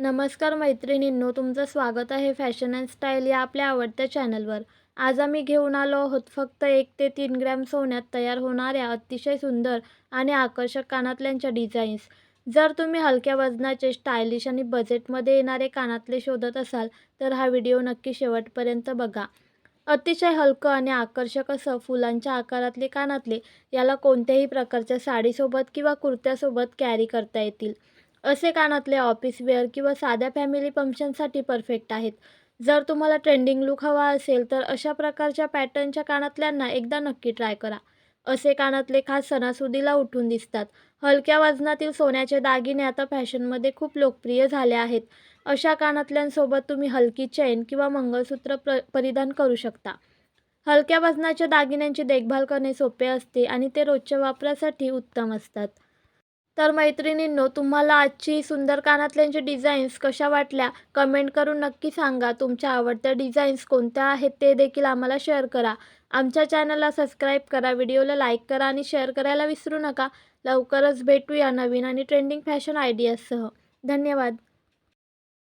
नमस्कार मैत्रिणींनो, तुमचं स्वागत आहे फॅशन अँड स्टाईल या आपल्या आवडत्या चॅनलवर. आज आम्ही घेऊन आलो आहोत फक्त 1 ते 3 ग्रॅम सोन्यात तयार होणाऱ्या अतिशय सुंदर आणि आकर्षक कानातल्यांच्या डिझाईन्स. जर तुम्ही हलक्या वजनाचे, स्टायलिश आणि बजेटमध्ये येणारे कानातले शोधत असाल, तर हा व्हिडिओ नक्की शेवटपर्यंत बघा. अतिशय हलकं आणि आकर्षक असं फुलांच्या आकारातले कानातले याला कोणत्याही प्रकारच्या साडीसोबत किंवा कुर्त्यासोबत कॅरी करता येतील. असे कानातले ऑफिस वेअर किंवा साध्या फॅमिली फंक्शनसाठी परफेक्ट आहेत. जर तुम्हाला ट्रेंडिंग लूक हवा असेल तर अशा प्रकारच्या पॅटर्नच्या कानातल्यांना एकदा नक्की ट्राय करा. असे कानातले खास सणासुदीला उठून दिसतात. हलक्या वजनातील सोन्याचे दागिने आता फॅशनमध्ये खूप लोकप्रिय झाले आहेत. अशा कानातल्यांसोबत तुम्ही हलकी चेन किंवा मंगळसूत्र परिधान करू शकता. हलक्या वजनाच्या दागिन्यांची देखभाल करणे सोपे असते आणि ते रोजच्या वापरासाठी उत्तम असतात. तर मैत्रिणींनो, तुम्हाला आजची ही सुंदर कानातल्यांची डिझाईन्स कशा वाटल्या कमेंट करून नक्की सांगा. तुमच्या आवडत्या डिझाईन्स कोणत्या आहेत ते देखील आम्हाला शेअर करा. आमच्या चॅनलला सबस्क्राईब करा, व्हिडिओला लाईक करा आणि शेअर करायला विसरू नका. लवकरच भेटूया नवीन आणि ट्रेंडिंग फॅशन आयडियाजसह. धन्यवाद.